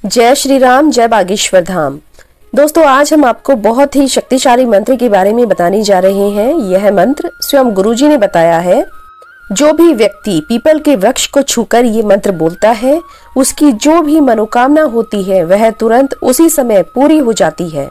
जय श्री राम, जय बागेश्वर धाम। दोस्तों, आज हम आपको बहुत ही शक्तिशाली मंत्र के बारे में बताने जा रहे हैं। यह मंत्र स्वयं गुरुजी ने बताया है। जो भी व्यक्ति पीपल के वृक्ष को छूकर ये मंत्र बोलता है, उसकी जो भी मनोकामना होती है वह तुरंत उसी समय पूरी हो जाती है।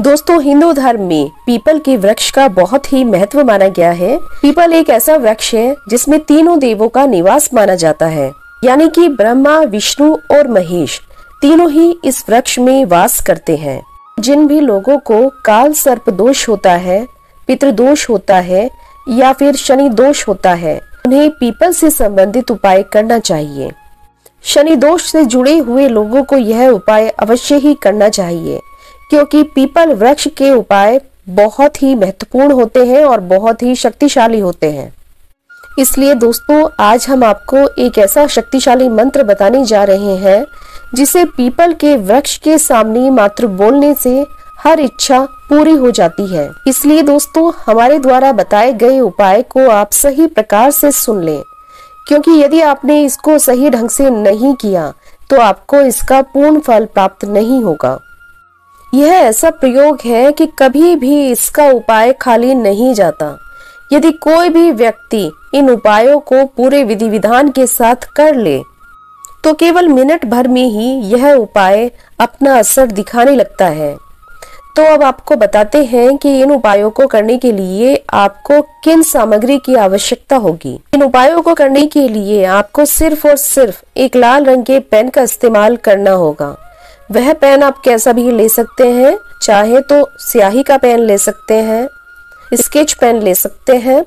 दोस्तों, हिंदू धर्म में पीपल के वृक्ष का बहुत ही महत्व माना गया है। पीपल एक ऐसा वृक्ष है जिसमें तीनों देवों का निवास माना जाता है, यानी कि ब्रह्मा, विष्णु और महेश तीनों ही इस वृक्ष में वास करते हैं। जिन भी लोगों को काल सर्प दोष होता है, पितृदोष होता है या फिर शनि दोष होता है, उन्हें पीपल से संबंधित उपाय करना चाहिए। शनि दोष से जुड़े हुए लोगों को यह उपाय अवश्य ही करना चाहिए, क्योंकि पीपल वृक्ष के उपाय बहुत ही महत्वपूर्ण होते हैं और बहुत ही शक्तिशाली होते हैं। इसलिए दोस्तों, आज हम आपको एक ऐसा शक्तिशाली मंत्र बताने जा रहे हैं जिसे पीपल के वृक्ष के सामने मात्र बोलने से हर इच्छा पूरी हो जाती है। इसलिए दोस्तों, हमारे द्वारा बताए गए उपाय को आप सही प्रकार से सुन लें, क्योंकि यदि आपने इसको सही ढंग से नहीं किया तो आपको इसका पूर्ण फल प्राप्त नहीं होगा। यह ऐसा प्रयोग है कि कभी भी इसका उपाय खाली नहीं जाता। यदि कोई भी व्यक्ति इन उपायों को पूरे विधि विधान के साथ कर ले तो केवल मिनट भर में ही यह उपाय अपना असर दिखाने लगता है। तो अब आपको बताते हैं कि इन उपायों को करने के लिए आपको किन सामग्री की आवश्यकता होगी। इन उपायों को करने के लिए आपको सिर्फ और सिर्फ एक लाल रंग के पेन का इस्तेमाल करना होगा। वह पेन आप कैसा भी ले सकते हैं, चाहे तो स्याही का पेन ले सकते हैं, स्केच पेन ले सकते हैं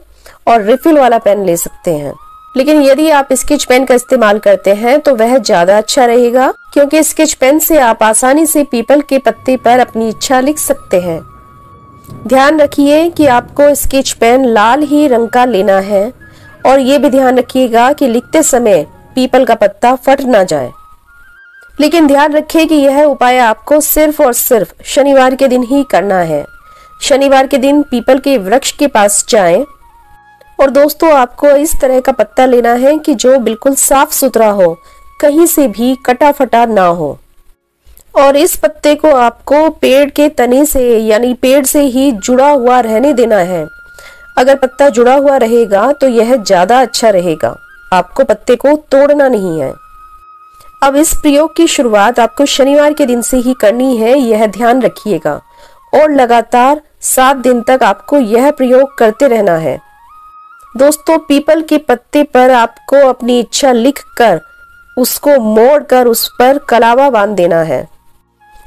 और रिफिल वाला पेन ले सकते हैं। लेकिन यदि आप स्केच पेन का इस्तेमाल करते हैं तो वह ज्यादा अच्छा रहेगा, क्योंकि स्केच पेन से आप आसानी से पीपल के पत्ते पर अपनी इच्छा लिख सकते हैं। ध्यान रखिए कि आपको स्केच पेन लाल ही रंग का लेना है, और ये भी ध्यान रखिएगा कि लिखते समय पीपल का पत्ता फट ना जाए। लेकिन ध्यान रखिए कि यह उपाय आपको सिर्फ और सिर्फ शनिवार के दिन ही करना है। शनिवार के दिन पीपल के वृक्ष के पास जाएं, और दोस्तों, आपको इस तरह का पत्ता लेना है कि जो बिल्कुल साफ सुथरा हो, कहीं से भी कटा फटा ना हो। और इस पत्ते को आपको पेड़ के तने से यानी पेड़ से ही जुड़ा हुआ रहने देना है। अगर पत्ता जुड़ा हुआ रहेगा तो यह ज्यादा अच्छा रहेगा। आपको पत्ते को तोड़ना नहीं है। अब इस प्रयोग की शुरुआत आपको शनिवार के दिन से ही करनी है, यह ध्यान रखिएगा। और लगातार 7 दिन तक आपको यह प्रयोग करते रहना है। दोस्तों, पीपल के पत्ते पर आपको अपनी इच्छा लिखकर उसको मोड़कर उस पर कलावा बांध देना है।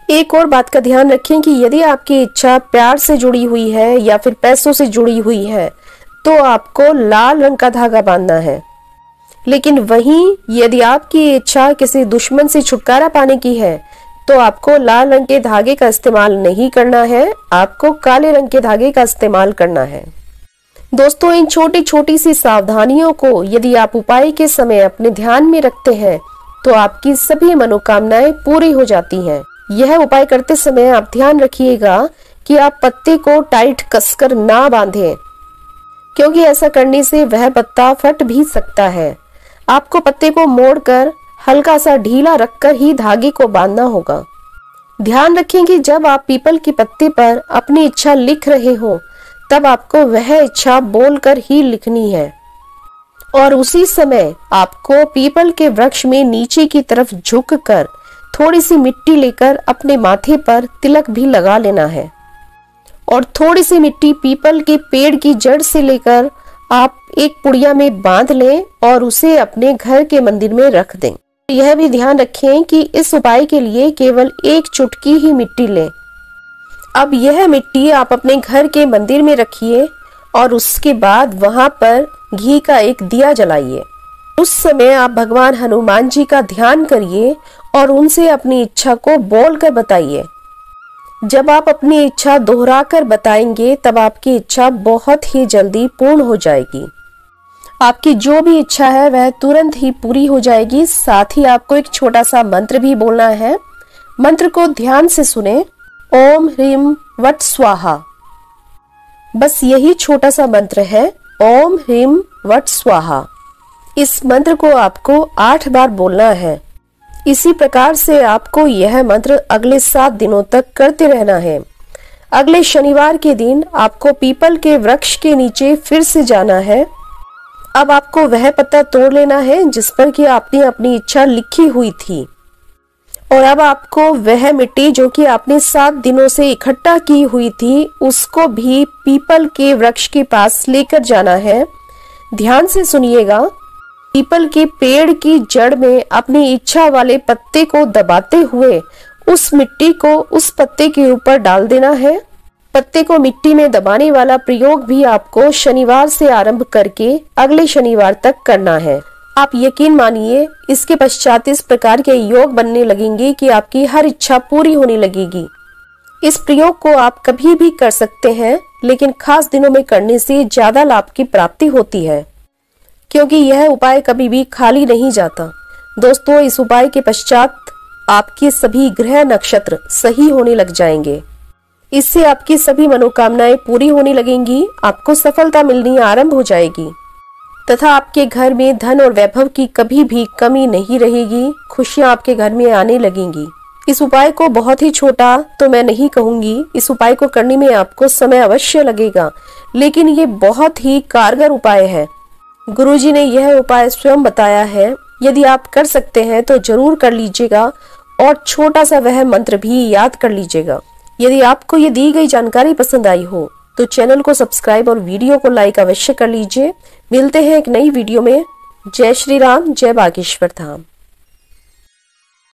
एक और बात का ध्यान रखें कि यदि आपकी इच्छा प्यार से जुड़ी हुई है या फिर पैसों से जुड़ी हुई है तो आपको लाल रंग का धागा बांधना है। लेकिन वहीं यदि आपकी इच्छा किसी दुश्मन से छुटकारा पाने की है तो आपको लाल रंग के धागे का इस्तेमाल नहीं करना है, आपको काले रंग के धागे का इस्तेमाल करना है। दोस्तों, इन छोटी छोटी सी सावधानियों को यदि आप उपाय के समय अपने ध्यान में रखते हैं तो आपकी सभी मनोकामनाएं पूरी हो जाती हैं। यह उपाय करते समय आप ध्यान रखिएगा कि आप पत्ते को टाइट कसकर ना बांधें, क्योंकि ऐसा करने से वह पत्ता फट भी सकता है। आपको पत्ते को मोड़कर हल्का सा ढीला रखकर ही धागे को बांधना होगा। ध्यान रखें कि जब आप पीपल के पत्ते पर अपनी इच्छा लिख रहे हो तब आपको वह इच्छा बोलकर ही लिखनी है, और उसी समय आपको पीपल के वृक्ष में नीचे की तरफ झुककर थोड़ी सी मिट्टी लेकर अपने माथे पर तिलक भी लगा लेना है। और थोड़ी सी मिट्टी पीपल के पेड़ की जड़ से लेकर आप एक पुड़िया में बांध लें और उसे अपने घर के मंदिर में रख दें। यह भी ध्यान रखें कि इस उपाय के लिए केवल 1 चुटकी ही मिट्टी लें। अब यह मिट्टी आप अपने घर के मंदिर में रखिए और उसके बाद वहां पर घी का एक दिया जलाइए। उस समय आप भगवान हनुमान जी का ध्यान करिए और उनसे अपनी इच्छा को बोलकर बताइए। जब आप अपनी इच्छा दोहराकर बताएंगे तब आपकी इच्छा बहुत ही जल्दी पूर्ण हो जाएगी। आपकी जो भी इच्छा है वह तुरंत ही पूरी हो जाएगी। साथ ही आपको एक छोटा सा मंत्र भी बोलना है। मंत्र को ध्यान से सुने। ओम ह्रीम वट स्वाहा। बस यही छोटा सा मंत्र है, ओम ह्रीम वट स्वाहा। इस मंत्र को आपको 8 बार बोलना है। इसी प्रकार से आपको यह मंत्र अगले 7 दिनों तक करते रहना है। अगले शनिवार के दिन आपको पीपल के वृक्ष के नीचे फिर से जाना है। अब आपको वह पत्ता तोड़ लेना है जिस पर कि आपने अपनी इच्छा लिखी हुई थी, और अब आपको वह मिट्टी जो कि आपने 7 दिनों से इकट्ठा की हुई थी उसको भी पीपल के वृक्ष के पास लेकर जाना है। ध्यान से सुनिएगा। पीपल के पेड़ की जड़ में अपनी इच्छा वाले पत्ते को दबाते हुए उस मिट्टी को उस पत्ते के ऊपर डाल देना है। पत्ते को मिट्टी में दबाने वाला प्रयोग भी आपको शनिवार से आरंभ करके अगले शनिवार तक करना है। आप यकीन मानिए, इसके पश्चात इस प्रकार के योग बनने लगेंगे कि आपकी हर इच्छा पूरी होने लगेगी। इस प्रयोग को आप कभी भी कर सकते हैं, लेकिन खास दिनों में करने से ज्यादा लाभ की प्राप्ति होती है, क्योंकि यह उपाय कभी भी खाली नहीं जाता। दोस्तों, इस उपाय के पश्चात आपके सभी ग्रह नक्षत्र सही होने लग जाएंगे। इससे आपकी सभी मनोकामनाएं पूरी होने लगेंगी, आपको सफलता मिलनी आरंभ हो जाएगी तथा आपके घर में धन और वैभव की कभी भी कमी नहीं रहेगी। खुशियां आपके घर में आने लगेंगी। इस उपाय को बहुत ही छोटा तो मैं नहीं कहूंगी, इस उपाय को करने में आपको समय अवश्य लगेगा, लेकिन ये बहुत ही कारगर उपाय है। गुरुजी ने यह उपाय स्वयं बताया है। यदि आप कर सकते हैं तो जरूर कर लीजिएगा, और छोटा सा वह मंत्र भी याद कर लीजिएगा। यदि आपको ये दी गई जानकारी पसंद आई हो तो चैनल को सब्सक्राइब और वीडियो को लाइक अवश्य कर लीजिए। मिलते हैं एक नई वीडियो में। जय श्री राम, जय बागेश्वर धाम।